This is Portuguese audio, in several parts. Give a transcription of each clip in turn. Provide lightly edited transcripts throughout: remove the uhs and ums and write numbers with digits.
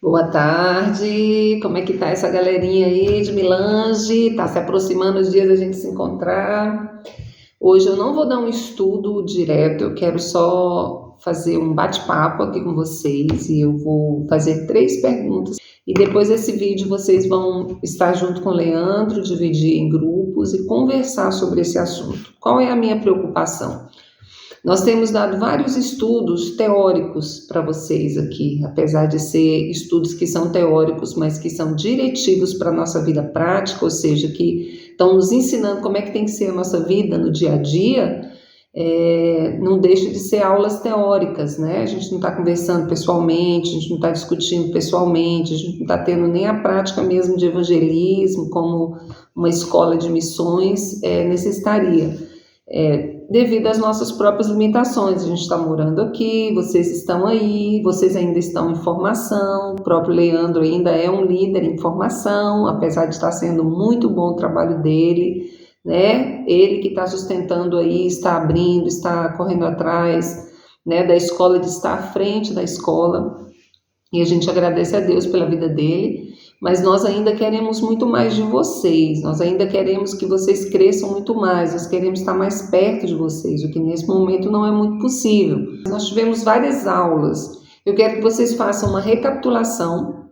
Boa tarde, como é que tá essa galerinha aí de Milange? Tá se aproximando os dias da gente se encontrar. Hoje eu não vou dar um estudo direto, eu quero só fazer um bate-papo aqui com vocês e eu vou fazer 3 perguntas. E depois desse vídeo vocês vão estar junto com o Leandro, dividir em grupos e conversar sobre esse assunto. Qual é a minha preocupação? Nós temos dado vários estudos teóricos para vocês aqui, apesar de ser estudos que são teóricos, mas que são diretivos para a nossa vida prática, ou seja, que estão nos ensinando como é que tem que ser a nossa vida no dia a dia. Não deixa de ser aulas teóricas, né? A gente não está conversando pessoalmente, a gente não está discutindo pessoalmente, a gente não está tendo nem a prática mesmo de evangelismo, como uma escola de missões necessitaria. Devido às nossas próprias limitações, a gente está morando aqui, vocês estão aí, vocês ainda estão em formação, o próprio Leandro ainda é um líder em formação, apesar de estar sendo muito bom o trabalho dele, né? Ele que está sustentando aí, está abrindo, está correndo atrás, né, da escola, de estar à frente da escola, e a gente agradece a Deus pela vida dele. Mas nós ainda queremos muito mais de vocês, nós ainda queremos que vocês cresçam muito mais, nós queremos estar mais perto de vocês, o que nesse momento não é muito possível. Nós tivemos várias aulas, eu quero que vocês façam uma recapitulação,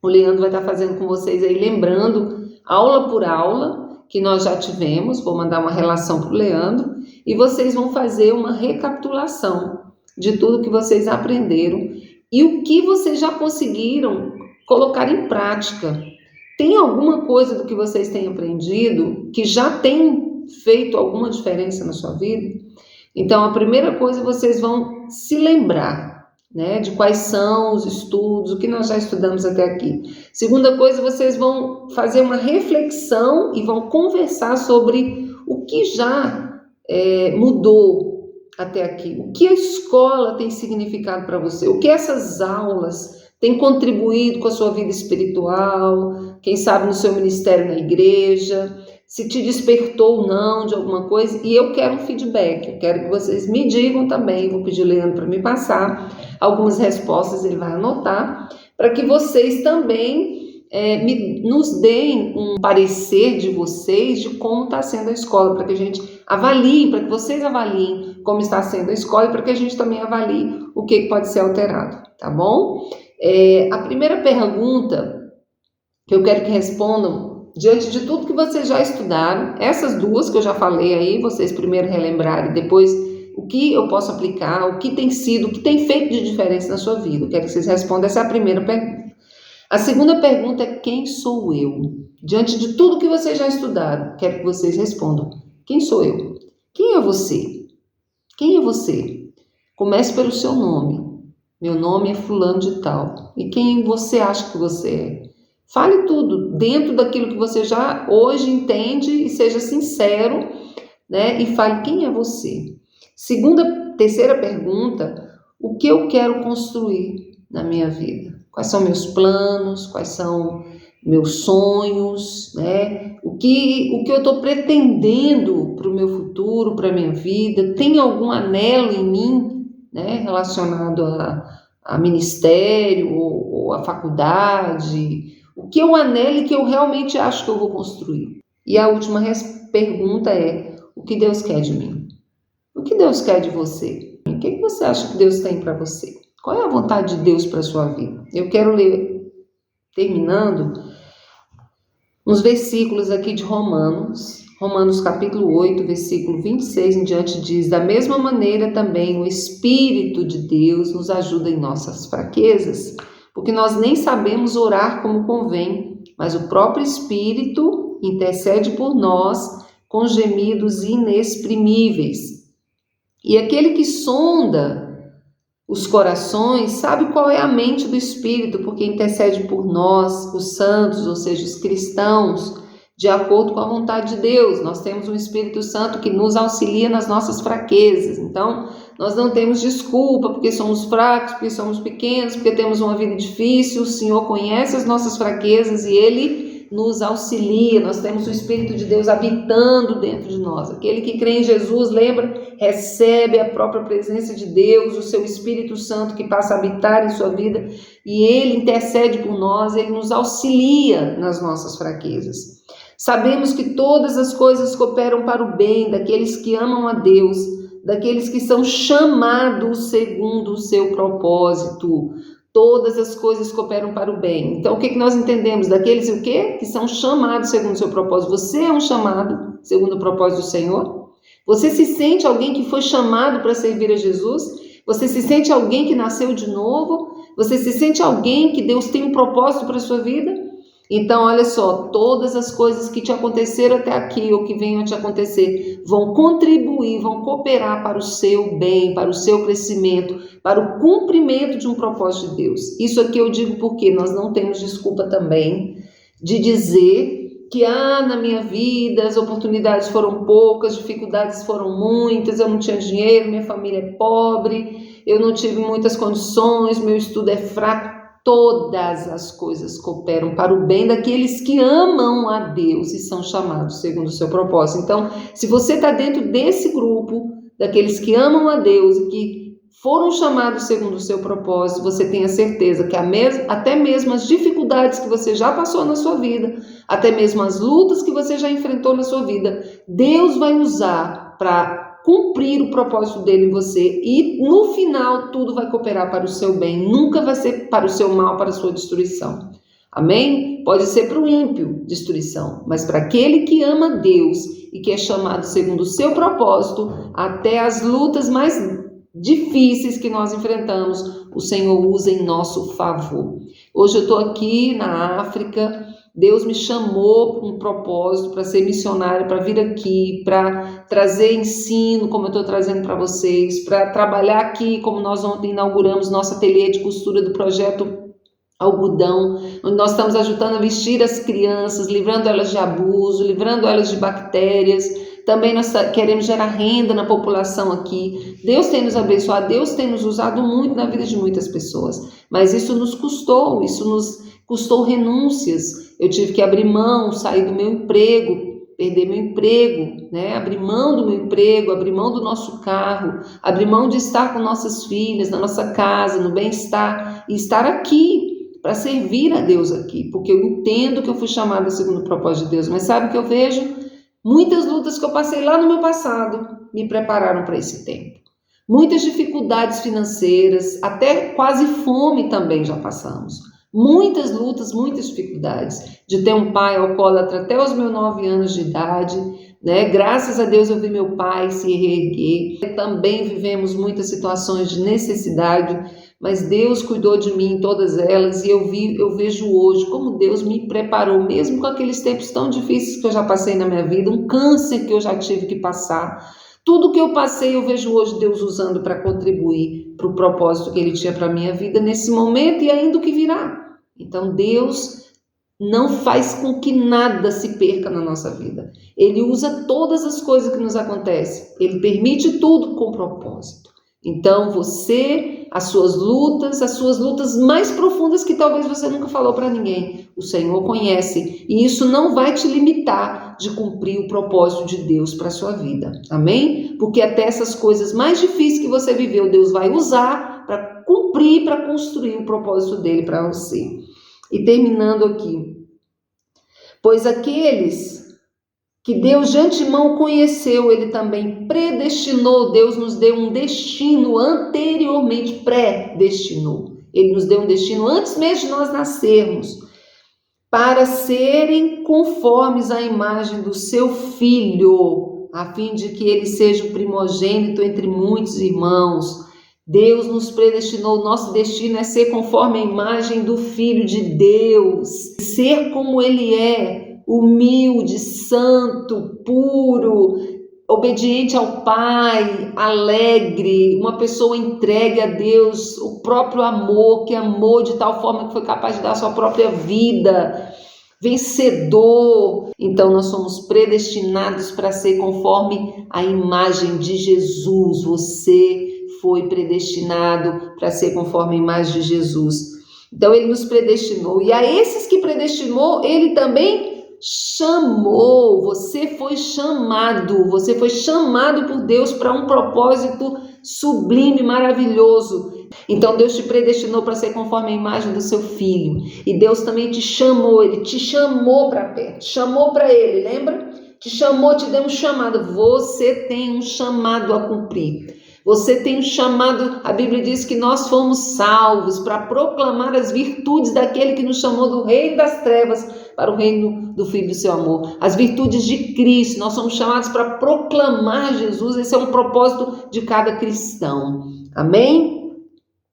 o Leandro vai estar fazendo com vocês aí, lembrando, aula por aula, que nós já tivemos, vou mandar uma relação para o Leandro, e vocês vão fazer uma recapitulação de tudo que vocês aprenderam, e o que vocês já conseguiram colocar em prática. Tem alguma coisa do que vocês têm aprendido que já tem feito alguma diferença na sua vida? Então, a primeira coisa, vocês vão se lembrar, né, de quais são os estudos, o que nós já estudamos até aqui. Segunda coisa, vocês vão fazer uma reflexão e vão conversar sobre o que já mudou até aqui. O que a escola tem significado para você? O que essas aulas tem contribuído com a sua vida espiritual, quem sabe no seu ministério na igreja, se te despertou ou não de alguma coisa, e eu quero um feedback, eu quero que vocês me digam também, vou pedir o Leandro para me passar algumas respostas, ele vai anotar, para que vocês também nos deem um parecer de vocês, de como está sendo a escola, para que a gente avalie, para que vocês avaliem como está sendo a escola, e para que a gente também avalie o que pode ser alterado, tá bom? A primeira pergunta que eu quero que respondam, diante de tudo que vocês já estudaram, essas duas que eu já falei aí, vocês primeiro relembrarem, depois o que eu posso aplicar, o que tem sido, o que tem feito de diferença na sua vida. Eu quero que vocês respondam, essa é a primeira pergunta. A segunda pergunta é: quem sou eu? Diante de tudo que vocês já estudaram, quero que vocês respondam: quem sou eu? Quem é você? Quem é você? Comece pelo seu nome. Meu nome é fulano de tal. E quem você acha que você é? Fale tudo dentro daquilo que você já hoje entende e seja sincero, né? E fale quem é você. Terceira pergunta: o que eu quero construir na minha vida? Quais são meus planos? Quais são meus sonhos, né? O que eu estou pretendendo para o meu futuro, para a minha vida? Tem algum anelo em mim, né, relacionado a ministério ou a faculdade? O que eu anelo e que eu realmente acho que eu vou construir? E a última pergunta é: o que Deus quer de mim? O que Deus quer de você? O que você acha que Deus tem para você? Qual é a vontade de Deus para a sua vida? Eu quero ler, terminando, uns versículos aqui de Romanos capítulo 8, versículo 26 em diante, diz: da mesma maneira também o Espírito de Deus nos ajuda em nossas fraquezas, porque nós nem sabemos orar como convém, mas o próprio Espírito intercede por nós com gemidos inexprimíveis. E aquele que sonda os corações sabe qual é a mente do Espírito, porque intercede por nós, os santos, ou seja, os cristãos, de acordo com a vontade de Deus. Nós temos um Espírito Santo que nos auxilia nas nossas fraquezas. Então, nós não temos desculpa porque somos fracos, porque somos pequenos, porque temos uma vida difícil. O Senhor conhece as nossas fraquezas e Ele nos auxilia, nós temos o Espírito de Deus habitando dentro de nós. Aquele que crê em Jesus, lembra, recebe a própria presença de Deus, o seu Espírito Santo que passa a habitar em sua vida, e ele intercede por nós, ele nos auxilia nas nossas fraquezas. Sabemos que todas as coisas cooperam para o bem daqueles que amam a Deus, daqueles que são chamados segundo o seu propósito. Todas as coisas cooperam para o bem. Então, o que nós entendemos? Daqueles o quê? Que são chamados segundo o seu propósito. Você é um chamado segundo o propósito do Senhor? Você se sente alguém que foi chamado para servir a Jesus? Você se sente alguém que nasceu de novo? Você se sente alguém que Deus tem um propósito para a sua vida? Então, olha só, todas as coisas que te aconteceram até aqui ou que venham a te acontecer vão contribuir, vão cooperar para o seu bem, para o seu crescimento, para o cumprimento de um propósito de Deus. Isso aqui eu digo porque nós não temos desculpa também de dizer que na minha vida as oportunidades foram poucas, dificuldades foram muitas, eu não tinha dinheiro, minha família é pobre, eu não tive muitas condições, meu estudo é fraco. Todas as coisas cooperam para o bem daqueles que amam a Deus e são chamados segundo o seu propósito. Então, se você está dentro desse grupo, daqueles que amam a Deus e que foram chamados segundo o seu propósito, você tenha certeza que até mesmo as dificuldades que você já passou na sua vida, até mesmo as lutas que você já enfrentou na sua vida, Deus vai usar para cumprir o propósito dele em você e no final tudo vai cooperar para o seu bem, nunca vai ser para o seu mal, para a sua destruição. Amém? Pode ser para o ímpio destruição, mas para aquele que ama Deus e que é chamado segundo o seu propósito, até as lutas mais difíceis que nós enfrentamos, o Senhor usa em nosso favor. Hoje eu estou aqui na África. Deus me chamou com um propósito para ser missionária, para vir aqui, para trazer ensino, como eu estou trazendo para vocês, para trabalhar aqui, como nós ontem inauguramos nosso ateliê de costura do projeto Algodão, onde nós estamos ajudando a vestir as crianças, livrando elas de abuso, livrando elas de bactérias. Também nós queremos gerar renda na população aqui. Deus tem nos abençoado, Deus tem nos usado muito na vida de muitas pessoas, mas isso nos custou renúncias. Eu tive que abrir mão, sair do meu emprego, perder meu emprego, né? Abrir mão do meu emprego, abrir mão do nosso carro, abrir mão de estar com nossas filhas, na nossa casa, no bem-estar, e estar aqui para servir a Deus aqui, porque eu entendo que eu fui chamada segundo o propósito de Deus, mas sabe o que eu vejo? Muitas lutas que eu passei lá no meu passado me prepararam para esse tempo. Muitas dificuldades financeiras, até quase fome também já passamos. Muitas lutas, muitas dificuldades, de ter um pai alcoólatra até os meus 9 anos de idade, né? Graças a Deus eu vi meu pai se reerguer. Também vivemos muitas situações de necessidade, mas Deus cuidou de mim em todas elas e eu vejo hoje como Deus me preparou, mesmo com aqueles tempos tão difíceis que eu já passei na minha vida, um câncer que eu já tive que passar. Tudo que eu passei, eu vejo hoje Deus usando para contribuir para o propósito que Ele tinha para a minha vida nesse momento e ainda o que virá. Então, Deus não faz com que nada se perca na nossa vida. Ele usa todas as coisas que nos acontecem. Ele permite tudo com propósito. Então, as suas lutas mais profundas que talvez você nunca falou para ninguém, o Senhor conhece. E isso não vai te limitar de cumprir o propósito de Deus para a sua vida. Amém? Porque até essas coisas mais difíceis que você viveu, Deus vai usar para cumprir, para construir o propósito dele para você. E terminando aqui. Pois aqueles que Deus de antemão conheceu, Ele também predestinou. Deus nos deu um destino anteriormente, predestinou. Ele nos deu um destino antes mesmo de nós nascermos, para serem conformes à imagem do seu Filho, a fim de que Ele seja o primogênito entre muitos irmãos. Deus nos predestinou, nosso destino é ser conforme a imagem do Filho de Deus, ser como Ele é, humilde, santo, puro, obediente ao Pai, alegre, uma pessoa entregue a Deus, o próprio amor, que amou de tal forma que foi capaz de dar a sua própria vida, vencedor. Então nós somos predestinados para ser conforme a imagem de Jesus. Você foi predestinado para ser conforme a imagem de Jesus. Então ele nos predestinou, e a esses que predestinou, ele também chamou. Você foi chamado por Deus para um propósito sublime, maravilhoso. Então Deus te predestinou para ser conforme a imagem do seu Filho, e Deus também te chamou, ele te chamou para perto, chamou para ele, lembra? Te chamou, te deu um chamado. Você tem um chamado a cumprir. Você tem um chamado, a Bíblia diz que nós fomos salvos para proclamar as virtudes daquele que nos chamou do reino das trevas para o reino do Filho do seu amor. As virtudes de Cristo, nós somos chamados para proclamar Jesus. Esse é um propósito de cada cristão. Amém?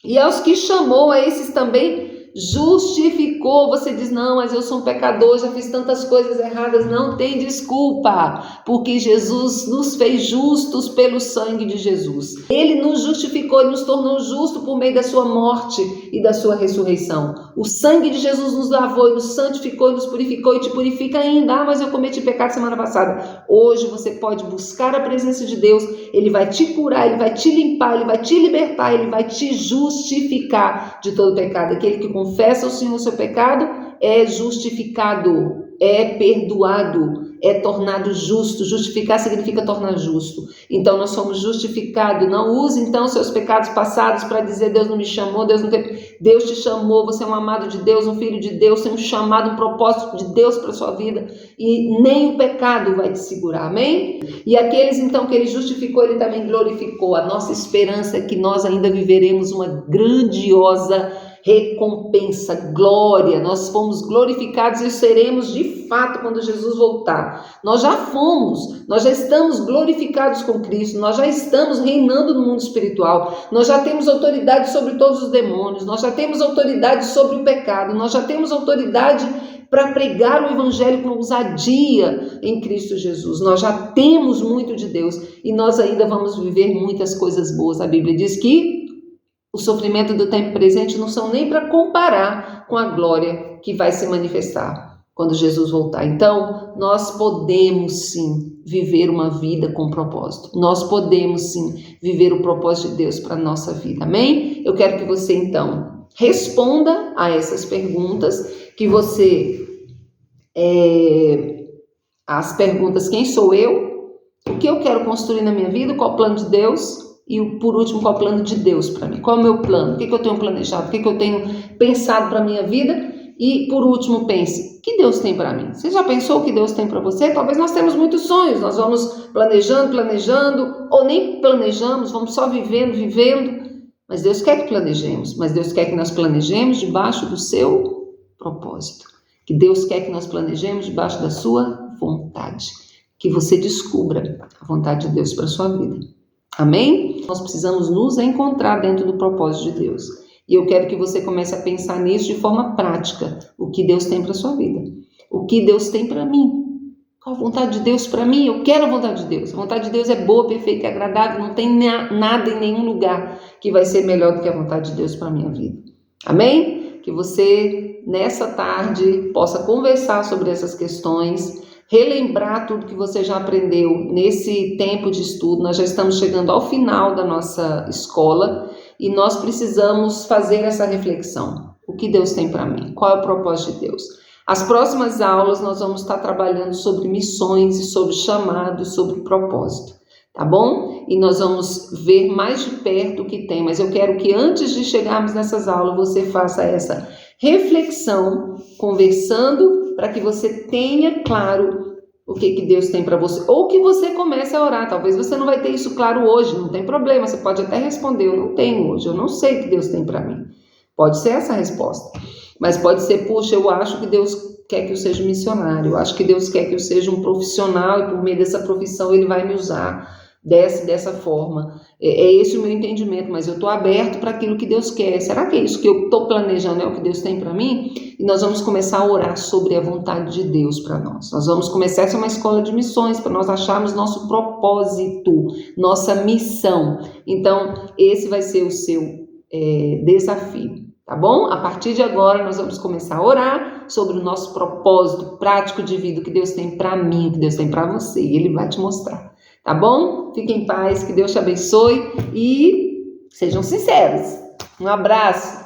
E aos que chamou, a esses também justificou. Você diz, não, mas eu sou um pecador, já fiz tantas coisas erradas. Não tem desculpa, porque Jesus nos fez justos pelo sangue de Jesus. Ele nos justificou, ele nos tornou justos por meio da sua morte e da sua ressurreição. O sangue de Jesus nos lavou e nos santificou e nos purificou e te purifica ainda. Ah, mas eu cometi pecado semana passada. Hoje você pode buscar a presença de Deus, ele vai te curar, ele vai te limpar, ele vai te libertar, ele vai te justificar de todo pecado. Aquele que confessa ao Senhor o seu pecado é justificado, é perdoado, é tornado justo. Justificar significa tornar justo. Então nós somos justificados. Não use então seus pecados passados para dizer Deus não me chamou, Deus te chamou, você é um amado de Deus, um filho de Deus, tem um chamado, um propósito de Deus para a sua vida, e nem o pecado vai te segurar, amém? E aqueles então que ele justificou, ele também glorificou. A nossa esperança é que nós ainda viveremos uma grandiosa recompensa, glória. Nós fomos glorificados e seremos de fato quando Jesus voltar. Nós já fomos, nós já estamos glorificados com Cristo, nós já estamos reinando no mundo espiritual, nós já temos autoridade sobre todos os demônios, nós já temos autoridade sobre o pecado, nós já temos autoridade para pregar o evangelho com ousadia em Cristo Jesus. Nós já temos muito de Deus e nós ainda vamos viver muitas coisas boas. A Bíblia diz que o sofrimento do tempo presente não são nem para comparar com a glória que vai se manifestar quando Jesus voltar. Então, nós podemos sim viver uma vida com propósito. Nós podemos sim viver o propósito de Deus para a nossa vida. Amém? Eu quero que você então responda a essas perguntas, que você as perguntas: quem sou eu? O que eu quero construir na minha vida? Qual é o plano de Deus? E por último, qual é o plano de Deus para mim? Qual é o meu plano? O que eu tenho planejado? O que eu tenho pensado para a minha vida? E por último, pense: o que Deus tem para mim? Você já pensou o que Deus tem para você? Talvez nós temos muitos sonhos, nós vamos planejando, ou nem planejamos, vamos só vivendo. Mas Deus quer que planejemos, mas Deus quer que nós planejemos debaixo do seu propósito. Que Deus quer que nós planejemos debaixo da sua vontade. Que você descubra a vontade de Deus para a sua vida. Amém? Nós precisamos nos encontrar dentro do propósito de Deus. E eu quero que você comece a pensar nisso de forma prática. O que Deus tem para a sua vida? O que Deus tem para mim? Qual a vontade de Deus para mim? Eu quero a vontade de Deus. A vontade de Deus é boa, perfeita e agradável. Não tem nada em nenhum lugar que vai ser melhor do que a vontade de Deus para a minha vida. Amém? Que você, nessa tarde, possa conversar sobre essas questões, relembrar tudo que você já aprendeu nesse tempo de estudo. Nós já estamos chegando ao final da nossa escola e nós precisamos fazer essa reflexão. O que Deus tem para mim? Qual é o propósito de Deus? As próximas aulas nós vamos estar trabalhando sobre missões e sobre chamado e sobre propósito, tá bom? E nós vamos ver mais de perto o que tem, mas eu quero que antes de chegarmos nessas aulas você faça essa reflexão, conversando, para que você tenha claro o que Deus tem para você, ou que você comece a orar. Talvez você não vai ter isso claro hoje, não tem problema, você pode até responder: eu não tenho hoje, eu não sei o que Deus tem para mim. Pode ser essa a resposta, mas pode ser: puxa, eu acho que Deus quer que eu seja missionário, eu acho que Deus quer que eu seja um profissional e por meio dessa profissão Ele vai me usar dessa forma. É esse o meu entendimento, mas eu estou aberto para aquilo que Deus quer. Será que é isso que eu estou planejando é o que Deus tem para mim? E nós vamos começar a orar sobre a vontade de Deus para nós. Nós vamos começar essa uma escola de missões para nós acharmos nosso propósito, nossa missão. Então, esse vai ser o seu desafio, tá bom? A partir de agora, nós vamos começar a orar sobre o nosso propósito prático de vida, o que Deus tem para mim, o que Deus tem para você, e Ele vai te mostrar. Tá bom? Fique em paz, que Deus te abençoe e sejam sinceros. Um abraço.